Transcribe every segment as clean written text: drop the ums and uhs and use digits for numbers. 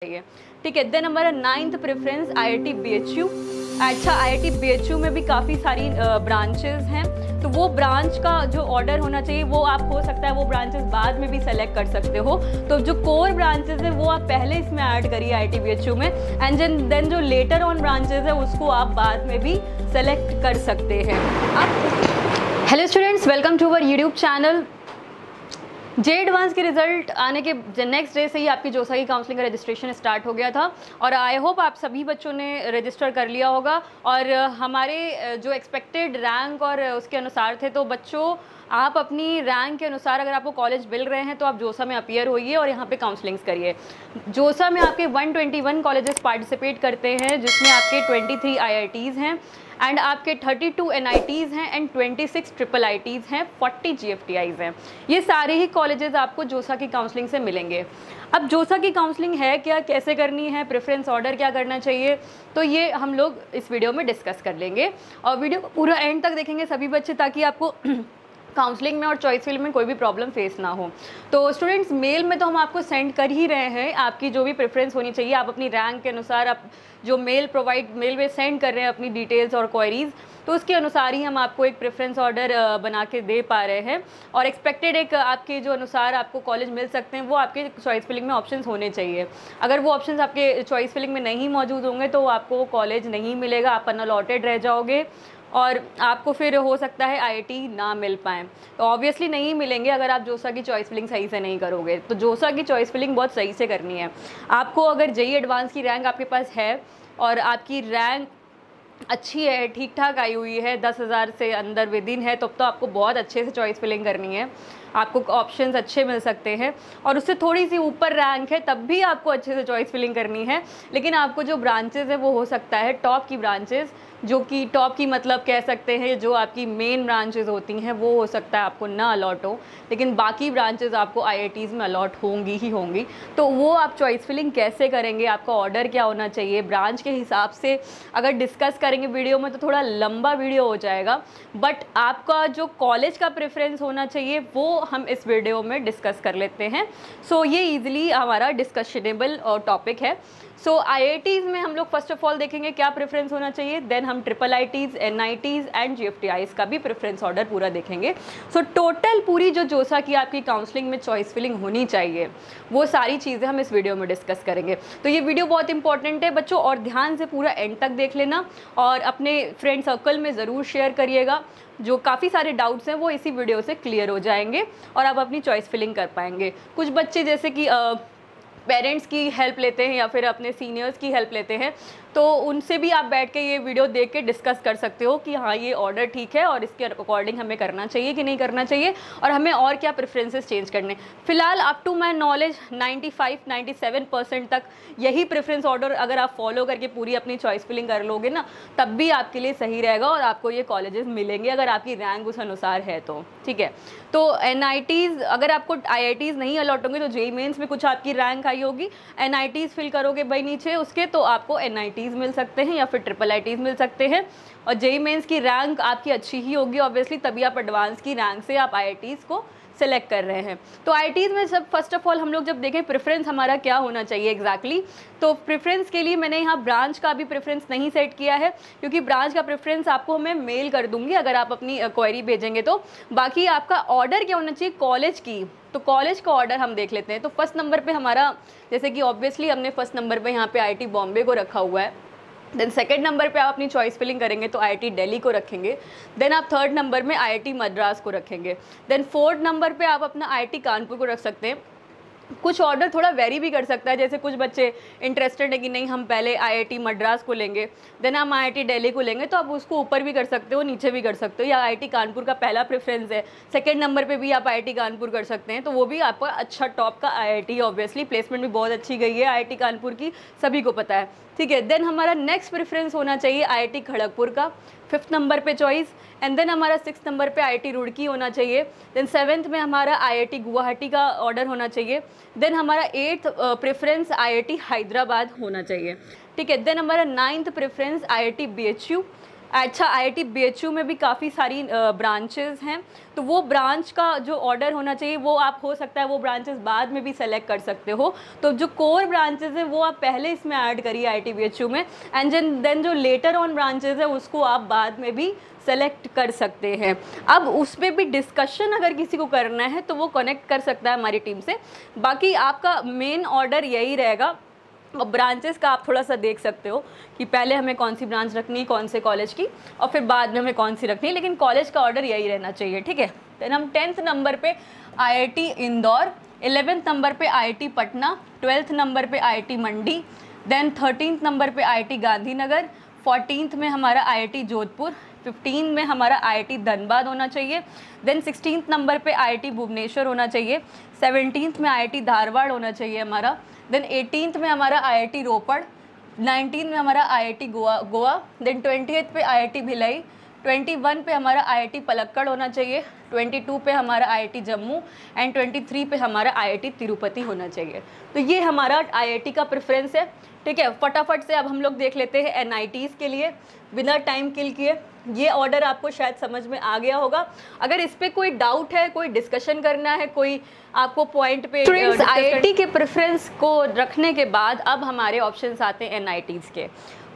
चाहिए। ठीक है, देन हमारा 9th प्रेफरेंस आईआईटी बीएचयू। अच्छा, आईआईटी बीएचयू में भी काफ़ी सारी ब्रांचेस हैं, तो वो ब्रांच का जो ऑर्डर होना चाहिए वो आप हो सकता है वो ब्रांचेस बाद में भी सेलेक्ट कर सकते हो। तो जो कोर ब्रांचेस है वो आप पहले इसमें ऐड करिए आईआईटी बीएचयू में, एंड देन जो लेटर ऑन ब्रांचेस है उसको आप बाद में भी सेलेक्ट कर सकते हैं। आप hello students, welcome to our YouTube channel. JEE advance के रिजल्ट आने के नेक्स्ट डे से ही आपकी जोसा की काउंसलिंग का रजिस्ट्रेशन स्टार्ट हो गया था और आई होप आप सभी बच्चों ने रजिस्टर कर लिया होगा। और हमारे जो एक्सपेक्टेड रैंक और उसके अनुसार थे, तो बच्चों आप अपनी रैंक के अनुसार अगर आपको कॉलेज मिल रहे हैं तो आप जोसा में अपीयर होइए और यहाँ पे काउंसलिंग्स करिए। जोसा में आपके 121 कॉलेजेस पार्टिसिपेट करते हैं, जिसमें आपके 23 आईआईटीज़ हैं एंड आपके 32 एनआईटीज़ हैं एंड 26 ट्रिपल आईटीज़ हैं, 40 जीएफटीआईज़ हैं। ये सारे ही कॉलेजेस आपको जोसा की काउंसलिंग से मिलेंगे। अब जोसा की काउंसलिंग है क्या, कैसे करनी है, प्रेफरेंस ऑर्डर क्या करना चाहिए, तो ये हम लोग इस वीडियो में डिस्कस कर लेंगे और वीडियो को पूरा एंड तक देखेंगे सभी बच्चे, ताकि आपको काउंसलिंग में और चॉइस फिल्ड में कोई भी प्रॉब्लम फेस ना हो। तो स्टूडेंट्स, मेल में तो हम आपको सेंड कर ही रहे हैं आपकी जो भी प्रेफरेंस होनी चाहिए। आप अपनी रैंक के अनुसार आप जो मेल में सेंड कर रहे हैं अपनी डिटेल्स और क्वेरीज, तो उसके अनुसार ही हम आपको एक प्रेफरेंस ऑर्डर बना के दे पा रहे हैं। और एक्सपेक्टेड एक आपके जो अनुसार आपको कॉलेज मिल सकते हैं वो आपके चॉइस फिलिंग में ऑप्शंस होने चाहिए। अगर वो ऑप्शंस आपके चॉइस फिलिंग में नहीं मौजूद होंगे तो आपको कॉलेज नहीं मिलेगा, आप अनअलॉटेड रह जाओगे और आपको फिर हो सकता है आईआईटी ना मिल पाए। तो ऑब्वियसली नहीं मिलेंगे अगर आप जोसा की चॉइस फिलिंग सही से नहीं करोगे। तो जोसा की चॉइस फिलिंग बहुत सही से करनी है आपको। अगर जेईई एडवांस की रैंक आपके पास है और आपकी रैंक अच्छी है, ठीक ठाक आई हुई है, 10,000 से अंदर विदिन है, तो आपको बहुत अच्छे से चॉइस फिलिंग करनी है। आपको ऑप्शंस अच्छे मिल सकते हैं और उससे थोड़ी सी ऊपर रैंक है तब भी आपको अच्छे से चॉइस फिलिंग करनी है। लेकिन आपको जो ब्रांचेस है वो हो सकता है टॉप की ब्रांचेस, जो कि टॉप की मतलब कह सकते हैं जो आपकी मेन ब्रांचेस होती हैं वो हो सकता है आपको ना अलॉट हो, लेकिन बाकी ब्रांचेस आपको आईआईटीज़ में अलॉट होंगी ही होंगी। तो वो आप चॉइस फिलिंग कैसे करेंगे, आपका ऑर्डर क्या होना चाहिए, ब्रांच के हिसाब से अगर डिस्कस करेंगे वीडियो में तो थोड़ा लंबा वीडियो हो जाएगा। बट आपका जो कॉलेज का प्रेफरेंस होना चाहिए वो हम इस वीडियो में डिस्कस कर लेते हैं। सो ये ईजिली हमारा डिस्कशनेबल टॉपिक है। सो आईआईटीज़ में हम लोग फर्स्ट ऑफ ऑल देखेंगे क्या प्रेफरेंस होना चाहिए, देन हम ट्रिपल आईटीज़, एनआईटीज़ एंड जीएफटीआईज़ का भी प्रेफरेंस ऑर्डर पूरा देखेंगे। सो टोटल पूरी जो जोसा की आपकी काउंसलिंग में चॉइस फिलिंग होनी चाहिए वो सारी चीज़ें हम इस वीडियो में डिस्कस करेंगे। तो ये वीडियो बहुत इंपॉर्टेंट है बच्चों, और ध्यान से पूरा एंड तक देख लेना और अपने फ्रेंड सर्कल में ज़रूर शेयर करिएगा। जो काफ़ी सारे डाउट्स हैं वो इसी वीडियो से क्लियर हो जाएंगे और आप अपनी चॉइस फिलिंग कर पाएंगे। कुछ बच्चे जैसे कि पेरेंट्स की हेल्प लेते हैं या फिर अपने सीनियर्स की हेल्प लेते हैं, तो उनसे भी आप बैठ के ये वीडियो देख के डिस्कस कर सकते हो कि हाँ ये ऑर्डर ठीक है और इसके अकॉर्डिंग हमें करना चाहिए कि नहीं करना चाहिए और हमें और क्या प्रेफरेंसेस चेंज करने। फिलहाल अप टू माई नॉलेज 95-97% तक यही प्रेफरेंस ऑर्डर अगर आप फॉलो करके पूरी अपनी चॉइस फिलिंग कर लोगे ना, तब भी आपके लिए सही रहेगा और आपको ये कॉलेजेस मिलेंगे अगर आपकी रैंक उस अनुसार है तो। ठीक है, तो एनआईटीज़ अगर आपको आईआईटीज़ नहीं अलॉट होंगे तो जेईई मेंस में कुछ आपकी रैंक आई होगी, एनआईटीज़ फिल करोगे भाई नीचे उसके, तो आपको एनआईटीज़ मिल सकते हैं या फिर ट्रिपल आईटीज़ मिल सकते हैं। और जेईई मेंस की रैंक आपकी अच्छी ही होगी ऑब्वियसली, तभी आप एडवांस की रैंक से आप आईआईटीज़ को सेलेक्ट कर रहे हैं। तो आईआईटीज़ में सब फर्स्ट ऑफ ऑल हम लोग जब देखें प्रेफरेंस हमारा क्या होना चाहिए एग्जैक्टली, तो प्रेफरेंस के लिए मैंने यहाँ ब्रांच का भी प्रेफरेंस नहीं सेट किया है, क्योंकि ब्रांच का प्रेफरेंस आपको मैं मेल कर दूंगी अगर आप अपनी क्वेरी भेजेंगे तो। बाकी आपका ऑर्डर क्या होना चाहिए कॉलेज की, तो कॉलेज का ऑर्डर हम देख लेते हैं। तो फर्स्ट नंबर पे हमारा, जैसे कि ऑब्वियसली हमने फर्स्ट नंबर पे यहाँ पे आईआईटी बॉम्बे को रखा हुआ है। देन सेकंड नंबर पे आप अपनी चॉइस फिलिंग करेंगे तो आईआईटी दिल्ली को रखेंगे। देन आप थर्ड नंबर में आईआईटी मद्रास को रखेंगे। देन फोर्थ नंबर पे आप अपना आईआईटी कानपुर को रख सकते हैं। कुछ ऑर्डर थोड़ा वेरी भी कर सकता है, जैसे कुछ बच्चे इंटरेस्टेड है कि नहीं हम पहले आईआईटी मद्रास को लेंगे देन हम आईआईटी दिल्ली को लेंगे, तो आप उसको ऊपर भी कर सकते हो नीचे भी कर सकते हो, या आईआईटी कानपुर का पहला प्रेफरेंस है सेकंड नंबर पे भी आप आईआईटी कानपुर कर सकते हैं, तो वो भी आपका अच्छा टॉप का आईआईटी, ऑब्वियसली प्लेसमेंट भी बहुत अच्छी गई है आईआईटी कानपुर की, सभी को पता है। ठीक है, देन हमारा नेक्स्ट प्रेफरेंस होना चाहिए आईआईटी खड़गपुर का, फिफ्थ नंबर पे चॉइस, एंड देन हमारा सिक्स नंबर पे आईआईटी रुड़की होना चाहिए। देन सेवन्थ में हमारा आईआईटी गुवाहाटी का ऑर्डर होना चाहिए। देन हमारा एट्थ प्रेफरेंस आईआईटी हैदराबाद होना चाहिए। ठीक है, देन हमारा 9th प्रेफरेंस आईआईटी बीएचयू, अच्छा IIT BHU में भी काफ़ी सारी ब्रांचेस हैं, तो वो ब्रांच का जो ऑर्डर होना चाहिए वो आप हो सकता है वो ब्रांचेस बाद में भी सेलेक्ट कर सकते हो। तो जो कोर ब्रांचेस हैं वो आप पहले इसमें ऐड करिए IIT BHU में, एंड देन जो लेटर ऑन ब्रांचेस है उसको आप बाद में भी सेलेक्ट कर सकते हैं। अब उस पर भी डिस्कशन अगर किसी को करना है तो वो कनेक्ट कर सकता है हमारी टीम से। बाकी आपका मेन ऑर्डर यही रहेगा, और ब्रांचेस का आप थोड़ा सा देख सकते हो कि पहले हमें कौन सी ब्रांच रखनी है कौन से कॉलेज की, और फिर बाद में हमें कौन सी रखनी है, लेकिन कॉलेज का ऑर्डर यही रहना चाहिए, ठीक है। देन हम 10th नंबर पे IIT इंदौर, 11th नंबर पे IIT पटना, 12th नंबर पे IIT मंडी, देन 13th नंबर पे IIT गांधीनगर, 14th में हमारा IIT जोधपुर, 15 में हमारा IIT धनबाद होना चाहिए, देन 16th नंबर पे IIT भुवनेश्वर होना चाहिए, 17th में IIT धारवाड़ होना चाहिए हमारा, देन 18th में हमारा IIT रोपड़, 19 में हमारा IIT गोवा, देन 20th पे IIT भिलाई, 21 पे हमारा IIT पलक्कड़ होना चाहिए, 22 पे हमारा IIT जम्मू, एंड 23 पे हमारा IIT तिरुपति होना चाहिए। तो ये हमारा IIT का प्रेफरेंस है, ठीक है। फटाफट से अब हम लोग देख लेते हैं NITs के लिए, बिना टाइम किल किए। ये ऑर्डर आपको शायद समझ में आ गया होगा। अगर इस पर कोई डाउट है, कोई डिस्कशन करना है, कोई आपको पॉइंट पे IIT के प्रेफरेंस को रखने के बाद अब हमारे ऑप्शंस आते हैं NITs के।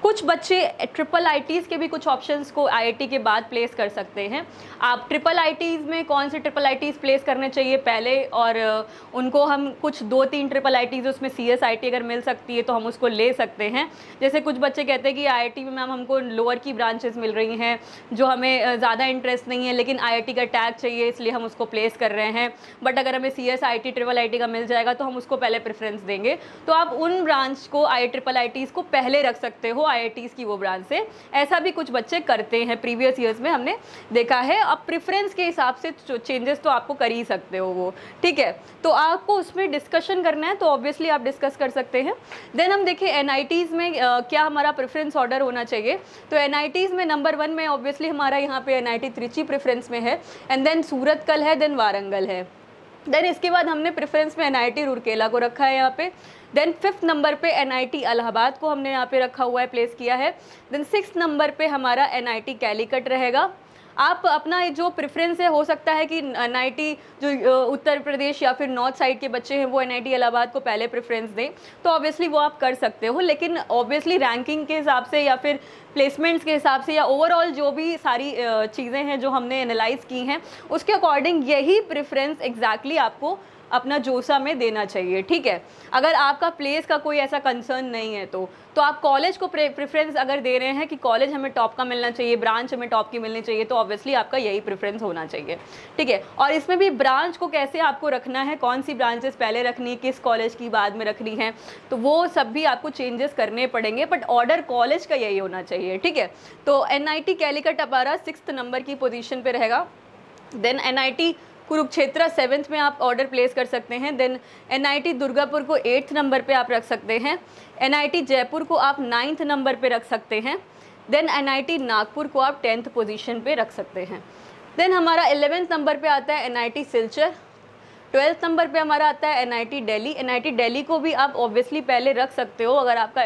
कुछ बच्चे IIITs के भी कुछ ऑप्शंस को IIT के बाद प्लेस कर सकते हैं। आप IIITs में कौन से IIITs प्लेस करने चाहिए पहले, और उनको हम कुछ 2-3 IIITs उसमें CSIT अगर मिल सकती है तो हम उसको ले सकते हैं। जैसे कुछ बच्चे कहते हैं कि IIT में मैम हमको लोअर की ब्रांचेस मिल रही हैं जो हमें ज़्यादा इंटरेस्ट नहीं है, लेकिन IIT का टैग चाहिए इसलिए हम उसको प्लेस कर रहे हैं, बट अगर हमें CSIT IIIT का मिल जाएगा तो हम उसको पहले प्रेफरेंस देंगे। तो आप उन ब्रांच को IIITs को पहले रख सकते हो IITs की वो ब्रांच से। ऐसा भी कुछ बच्चे करते हैं, प्रीवियस ईयर्स में हमने देखा है। अब प्रेफरेंस के हिसाब से चेंजेस तो आपको कर ही सकते हो वो, ठीक है। तो आपको उसमें डिस्कशन करना है तो ऑब्वियसली आप डिस्कस कर सकते हैं। देन हम देखें NITs में क्या हमारा प्रेफरेंस ऑर्डर होना चाहिए। तो NITs में नंबर 1 में ऑब्वियसली हमारा यहाँ पे NIT त्रिची प्रेफरेंस में है, एंड देन सूरतकल है, देन वारंगल है। देन इसके बाद हमने प्रेफरेंस में NIT रूरकेला को रखा है यहाँ पे। देन 5th नंबर पे NIT इलाहाबाद को हमने यहाँ पे रखा हुआ है, प्लेस किया है। देन 6th नंबर पे हमारा NIT कैलीकट रहेगा। आप अपना जो प्रेफरेंस है, हो सकता है कि NIT जो उत्तर प्रदेश या फिर नॉर्थ साइड के बच्चे हैं वो NIT इलाहाबाद को पहले प्रेफरेंस दें, तो ऑब्वियसली वो आप कर सकते हो। लेकिन ऑब्वियसली रैंकिंग के हिसाब से या फिर प्लेसमेंट्स के हिसाब से या ओवरऑल जो भी सारी चीज़ें हैं जो हमने एनालाइज की हैं उसके अकॉर्डिंग यही प्रेफरेंस एग्जैक्टली आपको अपना जोसा में देना चाहिए, ठीक है। अगर आपका प्लेस का कोई ऐसा कंसर्न नहीं है तो आप कॉलेज को प्रेफरेंस अगर दे रहे हैं कि कॉलेज हमें टॉप का मिलना चाहिए, ब्रांच हमें टॉप की मिलनी चाहिए, तो ऑब्वियसली आपका यही प्रेफरेंस होना चाहिए, ठीक है। और इसमें भी ब्रांच को कैसे आपको रखना है, कौन सी ब्रांचेस पहले रखनी है, किस कॉलेज की बाद में रखनी है, तो वो सब भी आपको चेंजेस करने पड़ेंगे, बट ऑर्डर कॉलेज का यही होना चाहिए, ठीक है। तो NIT कैलीकट हमारा 6th नंबर की पोजीशन पे रहेगा। देन NIT कुरुक्षेत्र 7th में आप ऑर्डर प्लेस कर सकते हैं। देन NIT दुर्गापुर को 8th नंबर पे आप रख सकते हैं। NIT जयपुर को आप 9th नंबर पे रख सकते हैं। देन NIT नागपुर को आप 10th पोजीशन पे रख सकते हैं। देन हमारा 11th नंबर पे आता है NIT सिलचर। 12th नंबर पे हमारा आता है NIT दिल्ली। NIT दिल्ली को भी आप ऑब्वियसली पहले रख सकते हो अगर आपका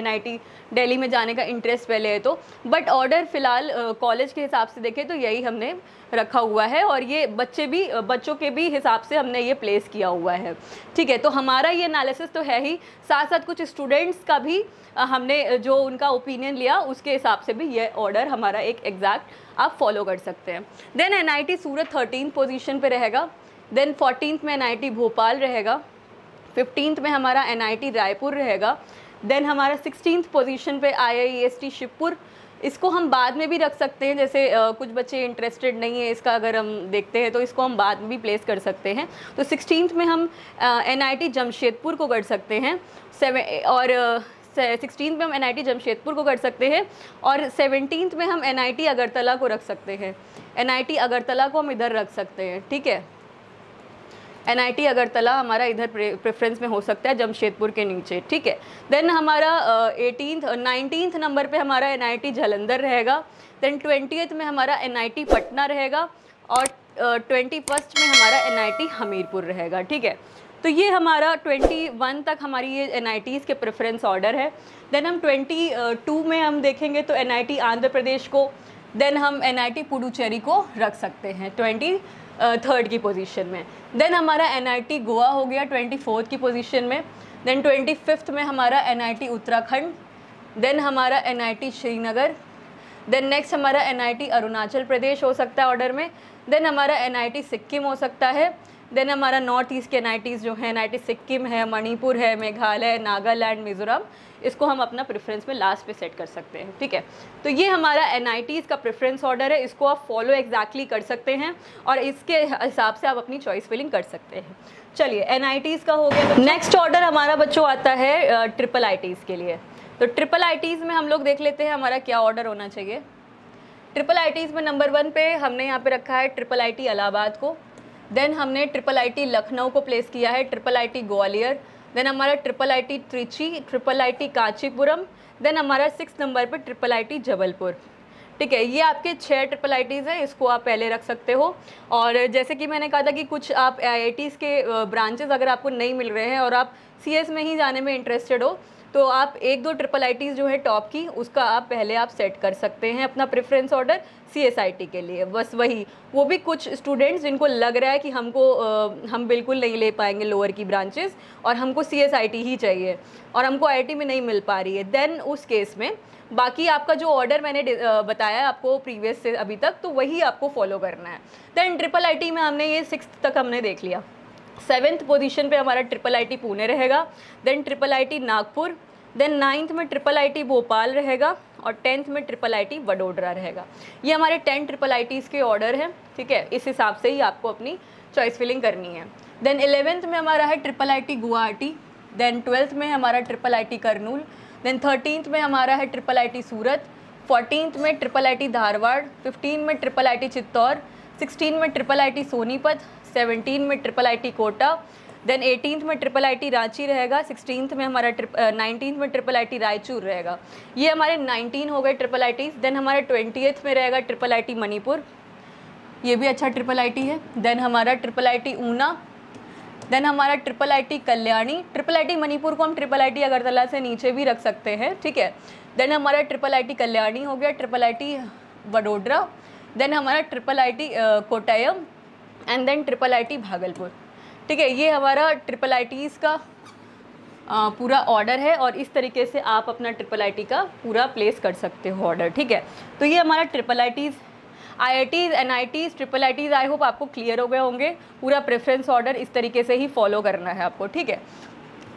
NIT दिल्ली में जाने का इंटरेस्ट पहले है तो, बट ऑर्डर फ़िलहाल कॉलेज के हिसाब से देखें तो यही हमने रखा हुआ है, और ये बच्चों के भी हिसाब से हमने ये प्लेस किया हुआ है, ठीक है। तो हमारा ये एनालिसिस तो है ही, साथ साथ कुछ स्टूडेंट्स का भी हमने जो उनका ओपिनियन लिया उसके हिसाब से भी ये ऑर्डर हमारा एक एग्जैक्ट आप फॉलो कर सकते हैं। देन NIT सूरत 13th पोजीशन पे रहेगा। देन 14th में NIT भोपाल रहेगा। 15th में हमारा NIT रायपुर रहेगा। देन हमारा 16th पोजीशन पे IIEST शिवपुर, इसको हम बाद में भी रख सकते हैं, जैसे कुछ बच्चे इंटरेस्टेड नहीं है इसका अगर हम देखते हैं तो इसको हम बाद में भी प्लेस कर सकते हैं। तो 16th में हम NIT जमशेदपुर को कर सकते हैं, और 16th में हम NIT जमशेदपुर को कर सकते हैं, और 17th में हम NIT अगरतला को रख सकते हैं। NIT अगरतला को हम इधर रख सकते हैं, ठीक है। NIT अगरतला हमारा इधर प्रेफरेंस में हो सकता है जमशेदपुर के नीचे, ठीक है। देन हमारा 19th नंबर पे हमारा NIT जालंधर रहेगा। देन 20th में हमारा NIT पटना रहेगा, और 21st में हमारा NIT हमीरपुर रहेगा, ठीक है। तो ये हमारा 21 तक हमारी ये NITs के प्रेफरेंस ऑर्डर है। देन हम 22 में हम देखेंगे तो NIT आंध्र प्रदेश को, देन हम NIT पुडुचेरी को रख सकते हैं 23rd की पोजीशन में। देन हमारा NIT गोवा हो गया 24th की पोजीशन में। देन 25th में हमारा NIT उत्तराखंड, देन हमारा NIT श्रीनगर, देन नेक्स्ट हमारा NIT अरुणाचल प्रदेश हो सकता है ऑर्डर में, देन हमारा NIT सिक्किम हो सकता है, देन हमारा नॉर्थ ईस्ट के NITs जो है NIT सिक्किम है, मणिपुर है, मेघालय, नागालैंड, मिज़ोरम, इसको हम अपना प्रेफरेंस में लास्ट पे सेट कर सकते हैं। ठीक है, तो ये हमारा NITs का प्रेफरेंस ऑर्डर है, इसको आप फॉलो एग्जैक्टली कर सकते हैं और इसके हिसाब से आप अपनी चॉइस फिलिंग कर सकते हैं। चलिए NITs का हो गया। नेक्स्ट ऑर्डर हमारा बच्चों आता है ट्रिपल ITs के लिए। तो ट्रिपल ITs में हम लोग देख लेते हैं हमारा क्या ऑर्डर होना चाहिए। ट्रिपल ITs में नंबर 1 पे हमने यहाँ पे रखा है ट्रिपल IT इलाहाबाद को, देन हमने ट्रिपल IT लखनऊ को प्लेस किया है, ट्रिपल IT ग्वालियर, देन हमारा triple IT Trichy, triple IT Kanchipuram, then हमारा 6 नंबर पे ट्रिपल IT जबलपुर। ठीक है, ये आपके 6 ट्रिपल ITs हैं, इसको आप पहले रख सकते हो। और जैसे कि मैंने कहा था कि कुछ आप IITs के ब्रांचेस अगर आपको नहीं मिल रहे हैं और आप CS में ही जाने में इंटरेस्टेड हो तो आप 1-2 ट्रिपल ITs जो है टॉप की, उसका आप पहले आप सेट कर सकते हैं अपना प्रेफरेंस ऑर्डर CSIT के लिए। बस वही, वो भी कुछ स्टूडेंट्स जिनको लग रहा है कि हम बिल्कुल नहीं ले पाएंगे लोअर की ब्रांचेस और हमको CSIT ही चाहिए और हमको IIT में नहीं मिल पा रही है, देन उस केस में बाकी आपका जो ऑर्डर मैंने बताया आपको प्रीवियस से अभी तक, तो वही आपको फॉलो करना है। देन ट्रिपल IT में हमने ये 6th तक हमने देख लिया। 7th पोजीशन पे हमारा ट्रिपल IT पुणे रहेगा, then triple IT Nagpur, then 9th में ट्रिपल IT भोपाल रहेगा और 10th में ट्रिपल IT वडोदरा रहेगा। ये हमारे 10 ट्रिपल ITs के ऑर्डर हैं। ठीक है, इस हिसाब से ही आपको अपनी चॉइस फिलिंग करनी है। देन 11th में हमारा है triple IT Guwahati, then 12th में हमारा triple IT Kurnool, then 13th में हमारा है ट्रिपल IT सूरत, 14th में ट्रिपल IT धारवाड़, 15 में ट्रिपल IT चित्तौर, 16 में ट्रिपल IT सोनीपत, 17 में triple IT Kota, then 18th में ट्रिपल IT रांची रहेगा, 16th में हमारा 19th में ट्रिपल IT रायचूर रहेगा। ये हमारे 19 हो गए ट्रिपल ITs। देन हमारे 20th में रहेगा ट्रिपल IT मणिपुर, ये भी अच्छा ट्रिपल IT है। देन हमारा ट्रिपल IT ऊना, देन हमारा triple IT Kalyani. Triple IT Manipur को हम ट्रिपल IT अगरतला से नीचे भी रख सकते हैं। ठीक है, देन हमारा ट्रिपल IT कल्याणी हो गया, ट्रिपल IT वडोदरा, देन हमारा triple IT Kottayam and then triple IT Bhagalpur. ठीक है, ये हमारा ट्रिपल ITs का पूरा ऑर्डर है और इस तरीके से आप अपना ट्रिपल IT का पूरा प्लेस कर सकते हो ऑर्डर। ठीक है, तो ये हमारा triple ITs, IITs, NITs, triple ITs I hope आपको क्लियर हो गए होंगे। पूरा प्रेफरेंस ऑर्डर इस तरीके से ही फॉलो करना है आपको। ठीक है,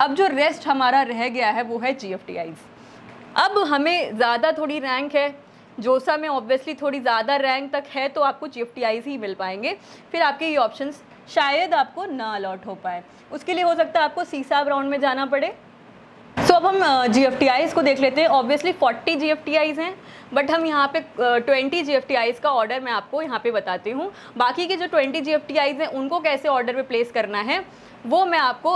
अब जो रेस्ट हमारा रह गया है वो है GFTIs। अब हमें ज़्यादा थोड़ी रैंक है, जोसा में ऑब्वियसली थोड़ी ज़्यादा रैंक तक है तो आपको GFTIs ही मिल पाएंगे, फिर आपके ये ऑप्शंस शायद आपको ना अलॉट हो पाए। उसके लिए हो सकता है आपको CSAB राउंड में जाना पड़े। सो अब हम GFTIs को देख लेते हैं। ऑब्वियसली 40 GFTIs हैं, बट हम यहाँ पे 20 GFTIs का ऑर्डर मैं आपको यहाँ पे बताती हूँ। बाकी के जो 20 GFTIs हैं उनको कैसे ऑर्डर पे प्लेस करना है वो मैं आपको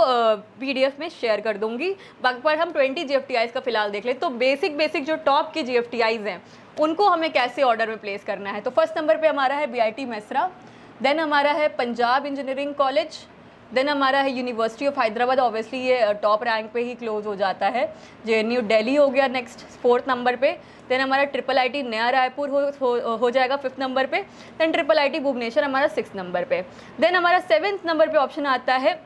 PDF में शेयर कर दूँगी। बाकी पर हम 20 GFTIs का फिलहाल देख लें। तो बेसिक जो टॉप के GFTIs हैं उनको हमें कैसे ऑर्डर में प्लेस करना है। तो फर्स्ट नंबर पर हमारा है BIT मेसरा, देन हमारा है पंजाब इंजीनियरिंग कॉलेज, देन हमारा है यूनिवर्सिटी ऑफ हैदराबाद। ऑब्वियसली ये टॉप रैंक पे ही क्लोज हो जाता है। JNU दिल्ली हो गया नेक्स्ट 4th नंबर पे। देन हमारा ट्रिपल IT नया रायपुर हो जाएगा 5th नंबर पे। देन ट्रिपल IT भुवनेश्वर हमारा 6th नंबर पे। देन हमारा 7th नंबर पे ऑप्शन आता है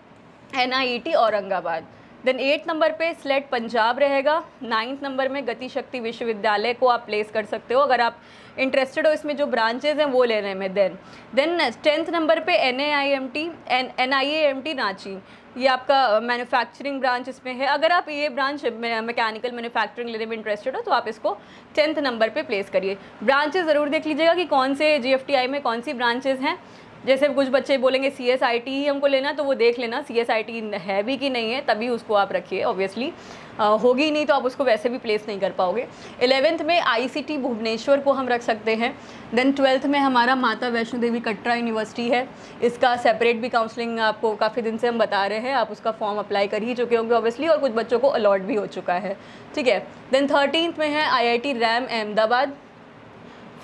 NIET Aurangabad. Then 8th number पे SLET पंजाब रहेगा। 9th नंबर में गति शक्ति विश्वविद्यालय को आप प्लेस कर सकते हो अगर आप इंटरेस्टेड हो इसमें जो ब्रांचेज हैं वो लेने में। देन 10th नंबर पे NIAMT रांची, ये आपका मैन्युफैक्चरिंग ब्रांच इसमें है। अगर आप ये ब्रांच मैकेनिकल मैन्युफैक्चरिंग लेने में इंटरेस्टेड हो तो आप इसको 10th नंबर पे प्लेस करिए। ब्रांचेज ज़रूर देख लीजिएगा कि कौन से GFTI में कौन सी ब्रांचेज हैं। जैसे कुछ बच्चे बोलेंगे CSIT ही हमको लेना, तो वो देख लेना CSIT है भी कि नहीं है, तभी उसको आप रखिए। ऑब्वियसली होगी नहीं तो आप उसको वैसे भी प्लेस नहीं कर पाओगे। 11th में ICT भुवनेश्वर को हम रख सकते हैं। देन 12th में हमारा माता वैष्णो देवी कटरा यूनिवर्सिटी है। इसका सेपरेट भी काउंसलिंग आपको काफ़ी दिन से हम बता रहे हैं, आप उसका फॉर्म अप्लाई कर ही चुके होंगे ऑब्वियसली, और कुछ बच्चों को अलॉट भी हो चुका है। ठीक है, देन 13th में है IIT RAM अहमदाबाद।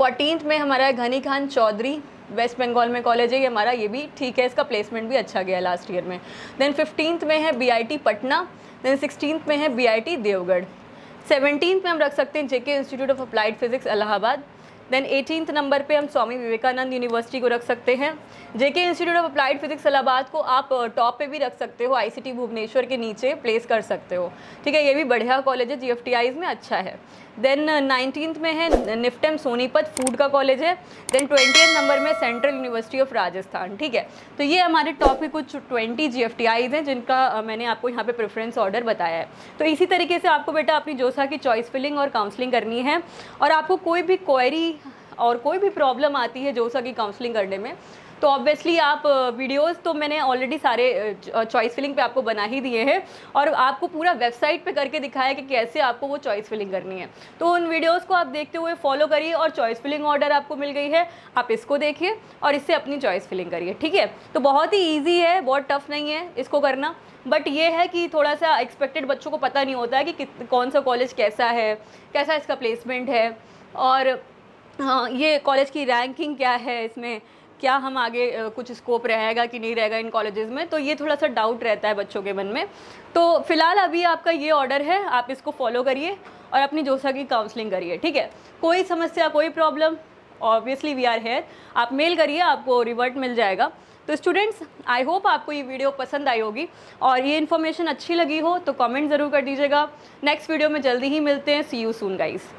14th में हमारा घनी खान चौधरी, वेस्ट बंगाल में कॉलेज है ये हमारा, ये भी ठीक है, इसका प्लेसमेंट भी अच्छा गया लास्ट ईयर में। देन 15th में है BIT पटना, देन 16th में है BIT देवगढ़, 17th में हम रख सकते हैं JK institute of applied physics Allahabad, then 18th number पे हम स्वामी विवेकानंद यूनिवर्सिटी को रख सकते हैं। JK institute of applied physics Allahabad को आप टॉप पे भी रख सकते हो, ICT भुवनेश्वर के नीचे प्लेस कर सकते हो, ठीक है, ये भी बढ़िया कॉलेज है, GFTIs में अच्छा है। देन 19th में है निफ्टम सोनीपत फूड का कॉलेज है, देन 20th नंबर में सेंट्रल यूनिवर्सिटी ऑफ राजस्थान, ठीक है। तो ये हमारे टॉप के कुछ 20 GFTIs हैं जिनका मैंने आपको यहाँ पे प्रेफरेंस ऑर्डर बताया है। तो इसी तरीके से आपको बेटा अपनी जोसा की चॉइस फिलिंग और काउंसलिंग करनी है, और आपको कोई भी क्वेरी और कोई भी प्रॉब्लम आती है जोसा की काउंसलिंग करने में, तो ऑब्वियसली आप वीडियोस तो मैंने ऑलरेडी सारे चॉइस फिलिंग पे आपको बना ही दिए हैं, और आपको पूरा वेबसाइट पे करके दिखाया कि कैसे आपको वो चॉइस फिलिंग करनी है। तो उन वीडियोस को आप देखते हुए फॉलो करिए, और चॉइस फिलिंग ऑर्डर आपको मिल गई है, आप इसको देखिए और इससे अपनी चॉइस फिलिंग करिए, ठीक है। तो बहुत ही ईजी है, बहुत टफ नहीं है इसको करना, बट ये है कि थोड़ा सा एक्सपेक्टेड बच्चों को पता नहीं होता है कि कौन सा कॉलेज कैसा है, कैसा इसका प्लेसमेंट है, और हाँ ये कॉलेज की रैंकिंग क्या है, इसमें क्या हम आगे कुछ स्कोप रहेगा कि नहीं रहेगा इन कॉलेजेस में, तो ये थोड़ा सा डाउट रहता है बच्चों के मन में। तो फिलहाल अभी आपका ये ऑर्डर है, आप इसको फॉलो करिए और अपनी जोसा की काउंसलिंग करिए, ठीक है। कोई समस्या कोई problem obviously we are here, आप मेल करिए, आपको रिवर्ट मिल जाएगा। तो स्टूडेंट्स आई होप आपको ये वीडियो पसंद आई होगी, और ये इन्फॉर्मेशन अच्छी लगी हो तो कमेंट ज़रूर कर दीजिएगा। नेक्स्ट वीडियो में जल्दी ही मिलते हैं, सी यू सून गाइस।